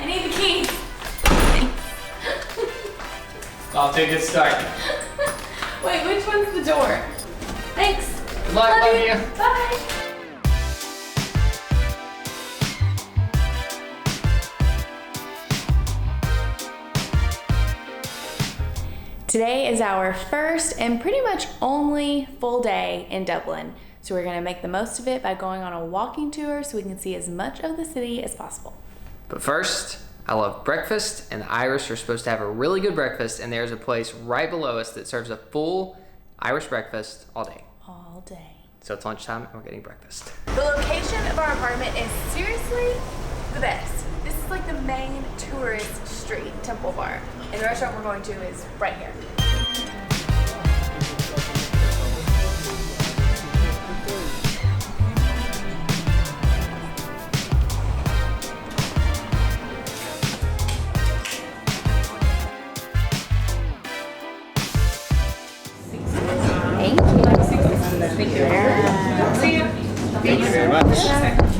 I need the keys. Off to a good start. Wait, which one's the door? Thanks. Good luck, love you. Bye. Today is our first and pretty much only full day in Dublin. So we're gonna make the most of it by going on a walking tour so we can see as much of the city as possible. But first, I love breakfast, and the Irish are supposed to have a really good breakfast, and there's a place right below us that serves a full Irish breakfast all day. All day. So it's lunchtime and we're getting breakfast. The location of our apartment is seriously the best. This is like the main tourist street, Temple Bar. And the restaurant we're going to is right here.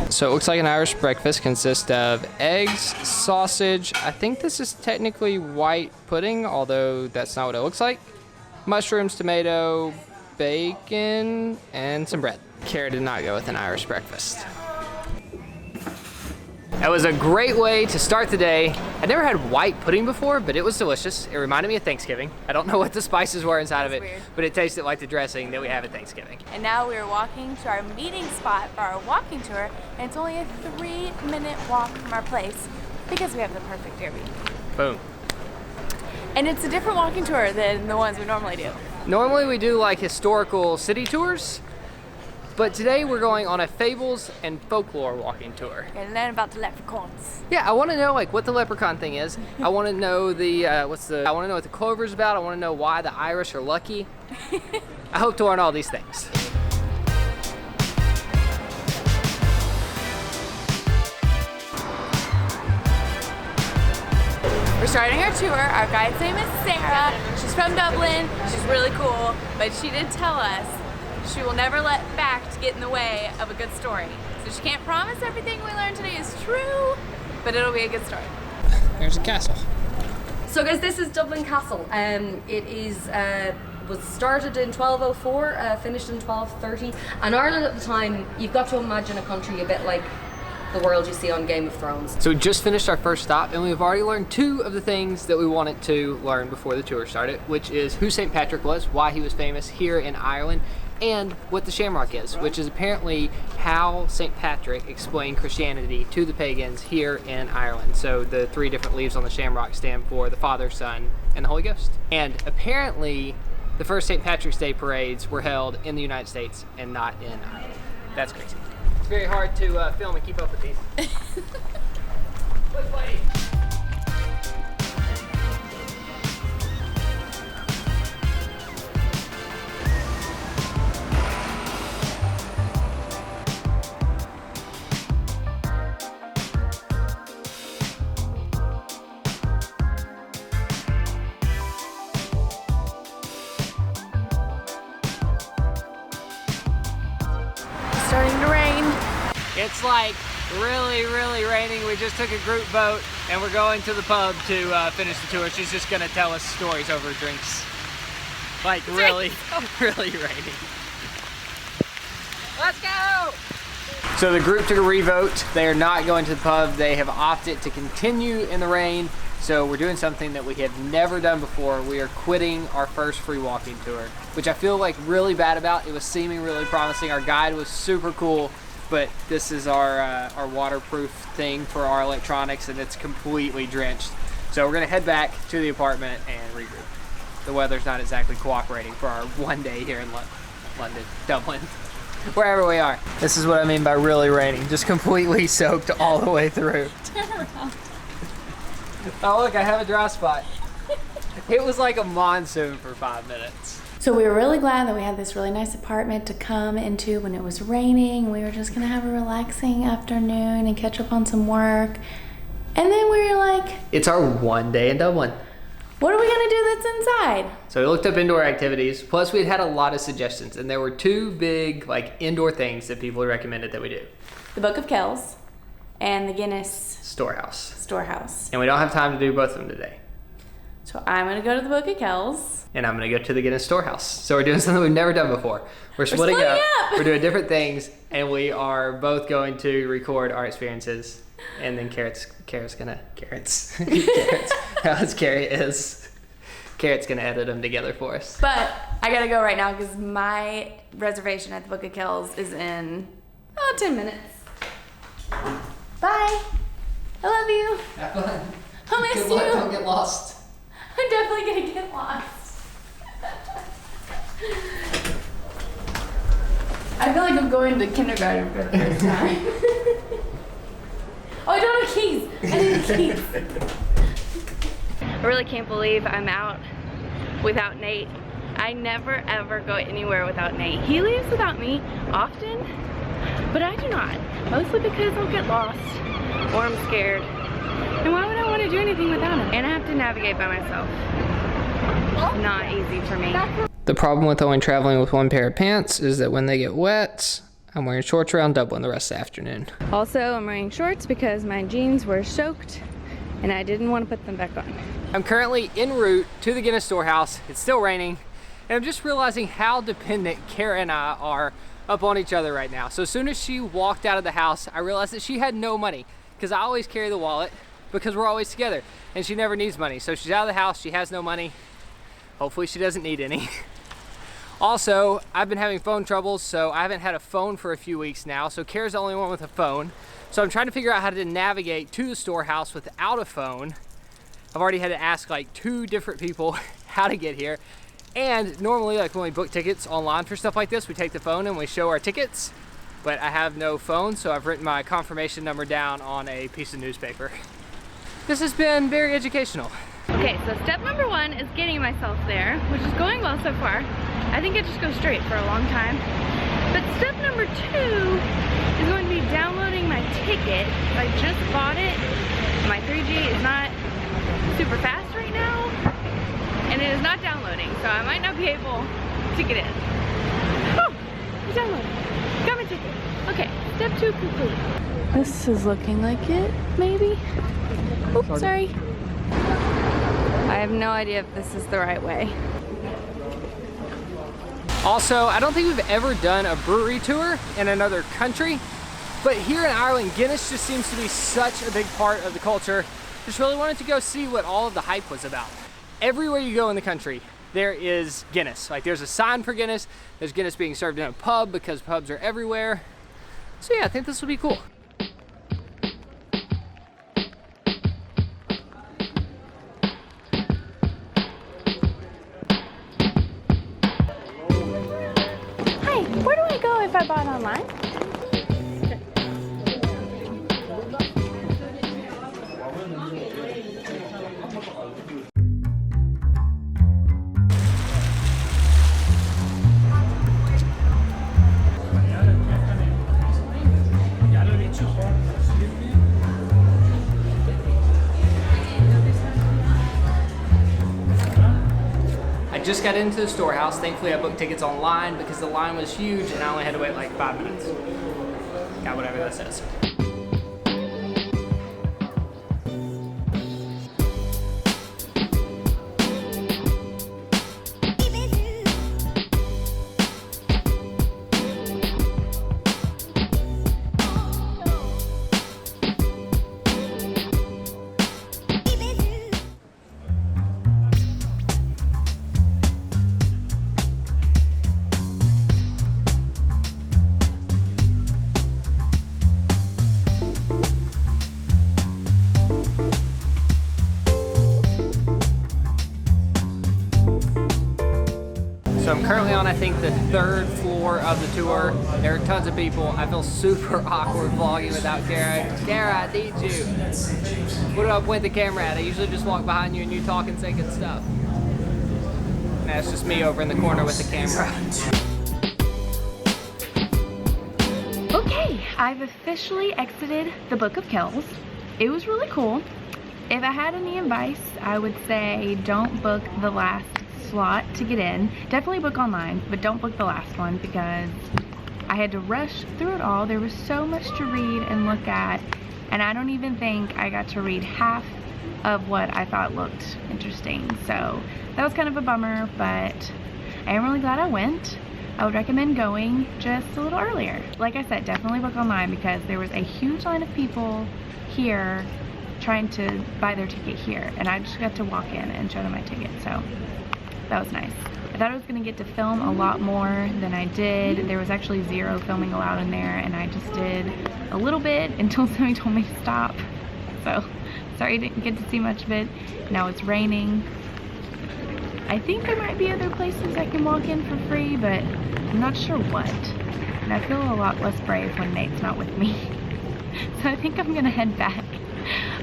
So it looks like an Irish breakfast consists of eggs, sausage, I think this is technically white pudding, although that's not what it looks like, mushrooms, tomato, bacon, and some bread. Kara did not go with an Irish breakfast. That was a great way to start the day. I'd never had white pudding before, but it was delicious. It reminded me of Thanksgiving. I don't know what the spices were inside of it, but it tasted like the dressing that we have at Thanksgiving. And now we're walking to our meeting spot for our walking tour, and it's only a 3-minute walk from our place because we have the perfect Airbnb. Boom. And it's a different walking tour than the ones we normally do. Normally we do like historical city tours, but today we're going on a Fables and folklore walking tour. We're gonna learn about the leprechauns. Yeah, I want to know like what the leprechaun thing is. I want to know the I want to know what the clover's about. I want to know why the Irish are lucky. I hope to learn all these things. We're starting our tour. Our guide's name is Sarah. She's from Dublin. She's really cool, but she did tell us she will never let fact get in the way of a good story. So she can't promise everything we learned today is true, but it'll be a good story. There's a castle. So guys, this is Dublin Castle. It is was started in 1204, finished in 1230. And Ireland at the time, you've got to imagine a country a bit like the world you see on Game of Thrones. So we just finished our first stop, and we've already learned 2 of the things that we wanted to learn before the tour started, which is who St. Patrick was, why he was famous here in Ireland, and what the shamrock is, which is apparently how St. Patrick explained Christianity to the pagans here in Ireland. So the 3 different leaves on the shamrock stand for the Father, Son, and the Holy Ghost. And apparently the first St. Patrick's Day parades were held in the United States and not in Ireland. That's crazy. It's very hard to film and keep up with these. Look, buddy. Starting to rain. It's like really, really raining. We just took a group boat and we're going to the pub to finish the tour. She's just gonna tell us stories over drinks. Like really, really raining. Let's go! So the group took a revote. They are not going to the pub. They have opted to continue in the rain. So we're doing something that we have never done before. We are quitting our first free walking tour, which I feel like really bad about. It was seeming really promising. Our guide was super cool, but this is our waterproof thing for our electronics, and it's completely drenched. So we're gonna head back to the apartment and regroup. The weather's not exactly cooperating for our one day here in London, Dublin, wherever we are. This is what I mean by really raining, just completely soaked all the way through. Turn around. Oh look, I have a dry spot. It was like a monsoon for 5 minutes. So we were really glad that we had this really nice apartment to come into when it was raining. We were just gonna have a relaxing afternoon and catch up on some work. And then we were like, it's our one day in Dublin. What are we gonna do that's inside? So we looked up indoor activities, plus we had a lot of suggestions, and there were 2 big like indoor things that people recommended that we do. The Book of Kells and the Guinness Storehouse. Storehouse. And we don't have time to do both of them today. So I'm gonna go to the Book of Kells. And I'm gonna go to the Guinness Storehouse. So we're doing something we've never done before. We're splitting up. We're doing different things, and we are both going to record our experiences. And then Carrot's gonna Carrot's gonna edit them together for us. But I gotta go right now because my reservation at the Book of Kells is in 10 minutes. Bye. I love you. Have fun. I'll miss Good luck, you. don't get lost. I'm definitely gonna get lost. I feel like I'm going to kindergarten for the first time. Oh, I don't have keys. I need the keys. I really can't believe I'm out without Nate. I never ever go anywhere without Nate. He leaves without me often, but I do not. Mostly because I'll get lost or I'm scared. And why would I want to do anything without him? And I have to navigate by myself. It's not easy for me. The problem with only traveling with one pair of pants is that when they get wet, I'm wearing shorts around Dublin the rest of the afternoon. Also, I'm wearing shorts because my jeans were soaked and I didn't want to put them back on. I'm currently en route to the Guinness Storehouse. It's still raining, and I'm just realizing how dependent Kara and I are up on each other right now. So as soon as she walked out of the house, I realized that she had no money, because I always carry the wallet because we're always together, and she never needs money. So she's out of the house, she has no money. Hopefully she doesn't need any. Also, I've been having phone troubles, so I haven't had a phone for a few weeks now, so Kara's the only one with a phone. So I'm trying to figure out how to navigate to the storehouse without a phone. I've already had to ask like 2 different people how to get here. And normally, like when we book tickets online for stuff like this, we take the phone and we show our tickets, but I have no phone, so I've written my confirmation number down on a piece of newspaper. This has been very educational. Okay, so step number 1 is getting myself there, which is going well so far. I think it just goes straight for a long time. But step number 2 is going to be downloading my ticket. I just bought it. My 3G is not super fast right now, and it is not downloading, so I might not be able to get in. Oh, it's downloading. Got my ticket. Okay, step 2 complete. This is looking like it, maybe? Oops, sorry. I have no idea if this is the right way. Also, I don't think we've ever done a brewery tour in another country, but here in Ireland, Guinness just seems to be such a big part of the culture. Just really wanted to go see what all of the hype was about. Everywhere you go in the country, there is Guinness. Like there's a sign for Guinness, there's Guinness being served in a pub because pubs are everywhere. So yeah, I think this will be cool. Hi, where do I go if I bought online? I just got into the storehouse. Thankfully, I booked tickets online because the line was huge and I only had to wait like 5 minutes. Got whatever that says. So I'm currently on, I think, the 3rd floor of the tour. There are tons of people. I feel super awkward vlogging without Kara. Kara, I need you. What do I point the camera at? I usually just walk behind you and you talk and say good stuff. Nah, it's just me over in the corner with the camera. Okay, I've officially exited the Book of Kells. It was really cool. If I had any advice, I would say don't book the last slot to get in. Definitely book online, but don't book the last one because I had to rush through it all. There was so much to read and look at, and I don't even think I got to read half of what I thought looked interesting. So that was kind of a bummer, but I am really glad I went. I would recommend going just a little earlier. Like I said, definitely book online because there was a huge line of people here trying to buy their ticket here, and I just got to walk in and show them my ticket, so that was nice. I thought I was gonna get to film a lot more than I did. There was actually 0 filming allowed in there, and I just did a little bit until somebody told me to stop. So sorry I didn't get to see much of it. Now it's raining. I think there might be other places I can walk in for free, but I'm not sure what. And I feel a lot less brave when Nate's not with me. So I think I'm gonna head back.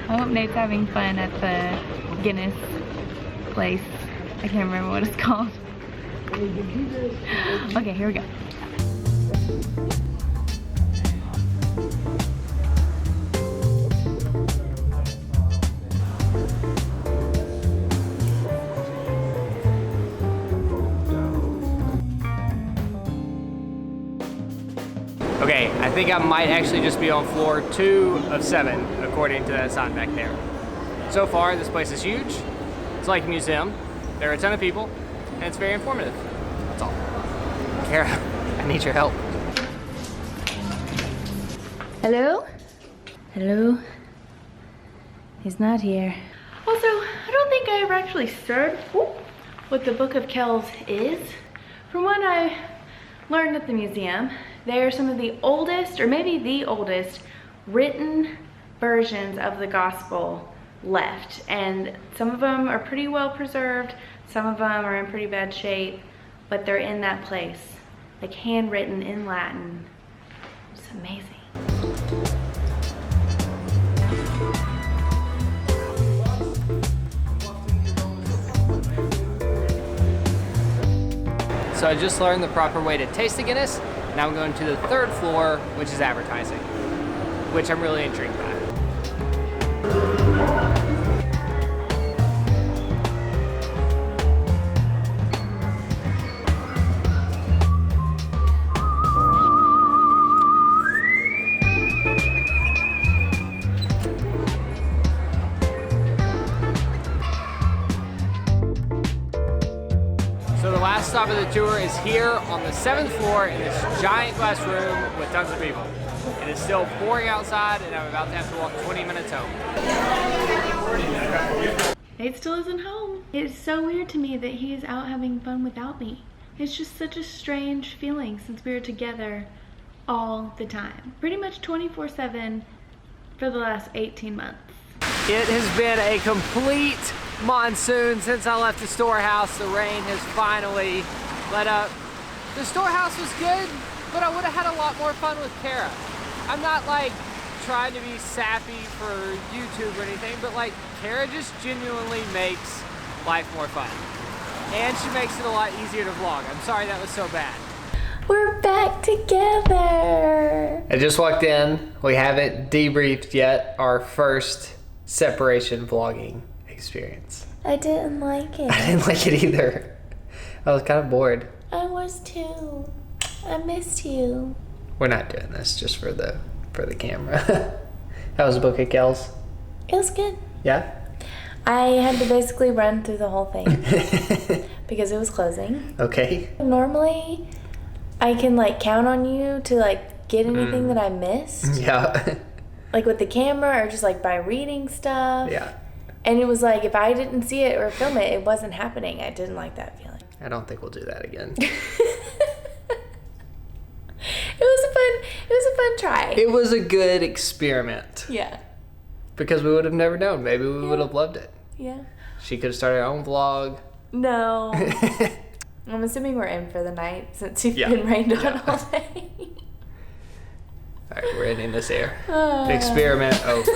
I hope Nate's having fun at the Guinness place. I can't remember what it's called. Okay, here we go. Okay, I think I might actually just be on floor 2 of 7, according to that sign back there. So far, this place is huge. It's like a museum. There are a ton of people, and it's very informative. That's all. Kara, I need your help. Hello? Hello? He's not here. Also, I don't think I ever actually said what the Book of Kells is. From what I learned at the museum, they are some of the oldest, or maybe the oldest, written versions of the gospel left. And some of them are pretty well preserved, some of them are in pretty bad shape, but they're in that place, like handwritten in Latin. It's amazing. So I just learned the proper way to taste the Guinness. Now I'm going to the 3rd floor, which is advertising, which I'm really intrigued by. So the last stop of the tour is here on the 7th floor in this giant glass room with tons of people. It is still pouring outside and I'm about to have to walk 20 minutes home. Nate still isn't home. It's so weird to me that he is out having fun without me. It's just such a strange feeling since we were together all the time. Pretty much 24/7 for the last 18 months. It has been a complete monsoon since I left the storehouse. The rain has finally let up. The storehouse was good, but I would have had a lot more fun with Kara. I'm not like trying to be sappy for YouTube or anything, but like Kara just genuinely makes life more fun. And she makes it a lot easier to vlog. I'm sorry that was so bad. We're back together. I just walked in. We haven't debriefed yet our first separation vlogging experience. I didn't like it. I didn't like it either. I was kind of bored. I was too. I missed you. We're not doing this just for the camera. How was the Book of Kells? It was good. Yeah? I had to basically run through the whole thing because it was closing. Okay. Normally, I can like count on you to like get anything that I missed. Yeah. Like with the camera or just like by reading stuff. Yeah. And it was like if I didn't see it or film it, it wasn't happening. I didn't like that feeling. I don't think we'll do that again. It was a fun try. It was a good experiment. Yeah. Because we would have never known. Maybe we would have loved it. Yeah. She could have started her own vlog. No. I'm assuming we're in for the night since you've been rained on all day. All right, we're ending this here. Experiment over.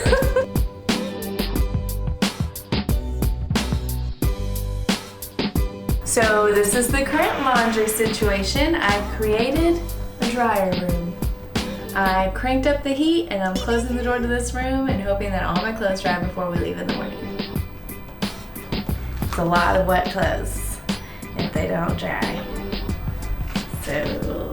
So this is the current laundry situation. I created a dryer room. I cranked up the heat and I'm closing the door to this room and hoping that all my clothes dry before we leave in the morning. It's a lot of wet clothes if they don't dry. So